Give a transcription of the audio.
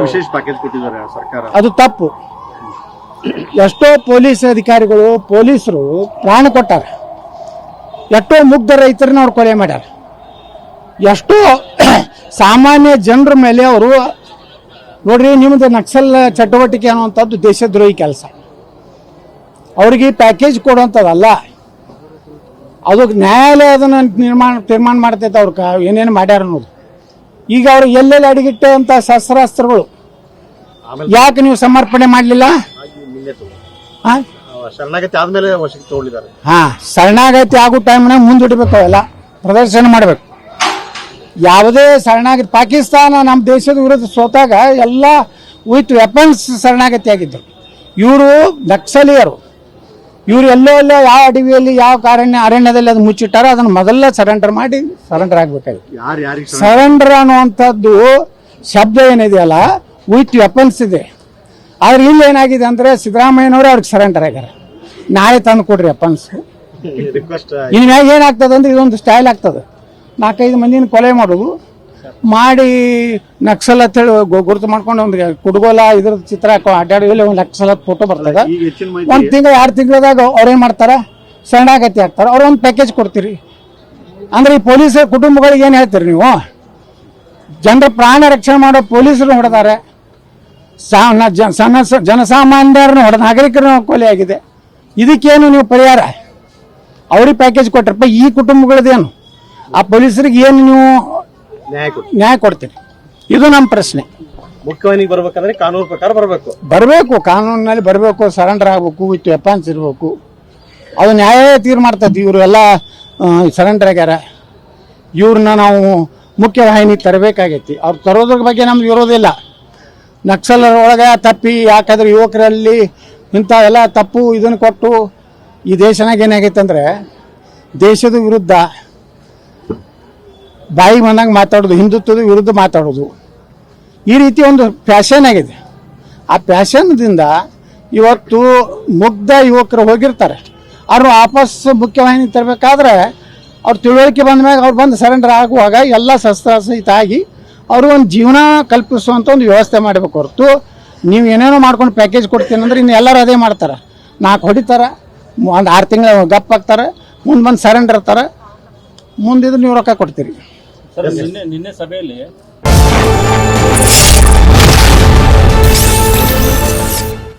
ವಿಶೇಷ ಪ್ಯಾಕೇಜ್ ಕೊಟ್ಟಿದ್ದಾರೆ ಸರ್ಕಾರ, ಅದು ತಪ್ಪು. ಎಷ್ಟೋ ಪೊಲೀಸ್ ಅಧಿಕಾರಿಗಳು ಪೊಲೀಸರು ಪ್ರಾಣ ಕೊಟ್ಟಾರ, ಎಷ್ಟೋ ಮುಗ್ಧ ರೈತರನ್ನ ಅವ್ರು ಕೊಲೆ ಮಾಡ್ಯಾರ, ಎಷ್ಟೋ ಸಾಮಾನ್ಯ ಜನರ ಮೇಲೆ ಅವರು ನೋಡ್ರಿ ನಿಮ್ದು ನಕ್ಸಲ್ ಚಟುವಟಿಕೆ ಅನ್ನುವಂಥದ್ದು ದೇಶದ್ರೋಹಿ ಕೆಲಸ. ಅವ್ರಿಗೆ ಪ್ಯಾಕೇಜ್ ಕೊಡುವಂಥದ್ದಲ್ಲ, ಅದು ನ್ಯಾಯಾಲಯ ಅದನ್ನು ತೀರ್ಮಾನ ಮಾಡ್ತೈತೆ ಅವ್ರ ಏನೇನು ಮಾಡ್ಯಾರ ಅನ್ನೋದು. ಈಗ ಅವ್ರು ಎಲ್ಲೆಲ್ಲಿ ಅಡಿಗಿಟ್ಟಂಥ ಶಸ್ತ್ರಾಸ್ತ್ರಗಳು ಯಾಕೆ ನೀವು ಸಮರ್ಪಣೆ ಮಾಡಲಿಲ್ಲ? ಶರಣಾಗತಿ ಆದ್ಮೇಲೆ ವಶಕ್ಕೆ ತಗೊಂಡಿದ್ದಾರೆ. ಶರಣಾಗತಿ ಆಗೋ ಟೈಮ್ನಾಗ ಮುಂದಿಡ್ಬೇಕು, ಅವೆಲ್ಲ ಪ್ರದರ್ಶನ ಮಾಡಬೇಕು. ಯಾವುದೇ ಶರಣಾಗತಿ ಪಾಕಿಸ್ತಾನ ನಮ್ಮ ದೇಶದ ವಿರುದ್ಧ ಸೋತಾಗ ಎಲ್ಲ ವಿತ್ ವೆಪನ್ಸ್ ಶರಣಾಗತಿ ಆಗಿದ್ದರು. ಇವರು ನಕ್ಸಲೀಯರು, ಇವರು ಎಲ್ಲೋ ಯಾವ ಅಡವಿಯಲ್ಲಿ ಯಾವ ಅರಣ್ಯದಲ್ಲಿ ಅದು ಮುಚ್ಚಿಟ್ಟಾರ ಅದನ್ನು ಮೊದಲೇ ಸರೆಂಡರ್ ಮಾಡಿ ಸರೆಂಡರ್ ಆಗ್ಬೇಕಾಗಿತ್ತು. ಸರೆಂಡರ್ ಅನ್ನುವಂಥದ್ದು ಶಬ್ದ ಏನಿದೆಯಲ್ಲ ವಿತ್ ವೆಪನ್ಸ್ ಇದೆ. ಆದ್ರೆ ಇಲ್ಲಿ ಏನಾಗಿದೆ ಅಂದ್ರೆ ಸಿದ್ದರಾಮಯ್ಯನವರು ಅವ್ರಿಗೆ ಸರೆಂಡರ್ ಆಗ್ಯಾರ. ನಾಳೆ ತಂದು ಕೊಡ್ರಿ ವೆಪನ್ಸ್. ಇನ್ಮ್ಯಾಗ ಏನಾಗ್ತದೆ ಅಂದ್ರೆ ಇದೊಂದು ಸ್ಟೈಲ್ ಆಗ್ತದೆ, 4-5 ಮಂದಿನ ಕೊಲೆ ಮಾಡೋದು ಮಾಡಿ ನಕ್ಸಲ್ ಅಂತ ಹೇಳಿ ಗುರುತು ಮಾಡ್ಕೊಂಡು ಒಂದು ಕುಡುಗೋಲ ಇದ್ರ ಚಿತ್ರ ಅಡ್ಡಾಡಿದಲ್ಲಿ ಒಂದು ನಕ್ಸಲ್ ಫೋಟೋ ಬರ್ತದ. 1 ತಿಂಗಳು 2 ತಿಂಗಳದಾಗ ಅವ್ರೇನ್ ಮಾಡ್ತಾರ, ಶರಣಾಗತಿ ಆಗ್ತಾರ. ಅವ್ರೊಂದು ಪ್ಯಾಕೇಜ್ ಕೊಡ್ತೀರಿ ಅಂದ್ರೆ ಈ ಪೊಲೀಸ್ ಕುಟುಂಬಗಳಿಗೆ ಏನ್ ಹೇಳ್ತೀರಿ ನೀವು? ಜನರ ಪ್ರಾಣ ರಕ್ಷಣೆ ಮಾಡೋ ಪೊಲೀಸರು ಹೊಡೆದಾರೆ, ಜನಸಾಮಾನ್ಯರನ್ನು ಹೊಡೆದ, ನಾಗರಿಕರನ್ನ ಕೊಲೆ ಆಗಿದೆ. ಇದಕ್ಕೇನು ನೀವು ಪರಿಹಾರ? ಅವ್ರಿಗೆ ಪ್ಯಾಕೇಜ್ ಕೊಟ್ರಪ್ಪ, ಈ ಕುಟುಂಬಗಳದೇನು? ಆ ಪೊಲೀಸರಿಗೆ ಏನು ನೀವು ನ್ಯಾಯ ಕೊಡ್ತೀರಿ? ಇದು ನಮ್ಮ ಪ್ರಶ್ನೆ. ಮುಖ್ಯವಾಹಿನಿಗೆ ಬರ್ಬೇಕಂದ್ರೆ ಕಾನೂನು ಪ್ರಕಾರ ಬರಬೇಕು, ಕಾನೂನಿನಲ್ಲಿ ಬರಬೇಕು, ಸರೆಂಡರ್ ಆಗಬೇಕು, ವಿತ್ ವೆಪನ್ಸ್ ಇರಬೇಕು. ಅದು ನ್ಯಾಯ ತೀರ್ಮಾನ ಮಾಡ್ತದೆ. ಇವರು ಎಲ್ಲ ಸರೆಂಡರ್ ಆಗ್ಯಾರ, ಇವ್ರನ್ನ ನಾವು ಮುಖ್ಯವಾಹಿನಿಗೆ ತರಬೇಕಾಗೈತಿ. ಅವ್ರು ತರೋದ್ರ ಬಗ್ಗೆ ನಮ್ಗೆ ಇರೋದಿಲ್ಲ. ನಕ್ಸಲರ ಒಳಗೆ ತಪ್ಪಿ ಯಾಕಾದ್ರೆ ಯುವಕರಲ್ಲಿ ಇಂಥ ಎಲ್ಲ ತಪ್ಪು ಇದನ್ನು ಕೊಟ್ಟು ಈ ದೇಶನಾಗ ಏನಾಗೈತೆ ಅಂದರೆ ದೇಶದ ವಿರುದ್ಧ ಬಾಯಿ ಬಂದಂಗೆ ಮಾತಾಡೋದು, ಹಿಂದುತ್ವದ ವಿರುದ್ಧ ಮಾತಾಡೋದು, ಈ ರೀತಿ ಒಂದು ಫ್ಯಾಷನ್ ಆಗಿದೆ. ಆ ಫ್ಯಾಷನ್ದಿಂದ ಇವತ್ತು ಮುಗ್ಧ ಯುವಕರು ಹೋಗಿರ್ತಾರೆ. ಅವರು ವಾಪಸ್ ಮುಖ್ಯವಾಹಿನಿ ತರಬೇಕಾದ್ರೆ ಅವ್ರು ತಿಳುವಳಿಕೆ ಬಂದ ಮ್ಯಾಗ ಅವ್ರು ಬಂದು ಸರೆಂಡರ್ ಆಗುವಾಗ ಎಲ್ಲ ಶಸ್ತ್ರಾಸಹಿತ ಆಗಿ ಅವರು ಒಂದು ಜೀವನ ಕಲ್ಪಿಸುವಂಥ ಒಂದು ವ್ಯವಸ್ಥೆ ಮಾಡಬೇಕು. ಹೊರತು ನೀವು ಏನೇನೋ ಮಾಡ್ಕೊಂಡು ಪ್ಯಾಕೇಜ್ ಕೊಡ್ತೀನಿ ಅಂದ್ರೆ ಇನ್ನು ಎಲ್ಲರೂ ಅದೇ ಮಾಡ್ತಾರೆ. 4 ಹೊಡಿತಾರೆ, ಒಂದು 6 ತಿಂಗಳು ಗಪ್ ಹಾಕ್ತಾರೆ, ಮುಂದೆ ಬಂದು ಸರೆಂಡರ್ ಇರ್ತಾರೆ, ಮುಂದಿದ್ದು ನೀವು ರೊಕ್ಕ ಕೊಡ್ತೀರಿ. ನಿನ್ನೆ ಸಭೆಯಲ್ಲಿ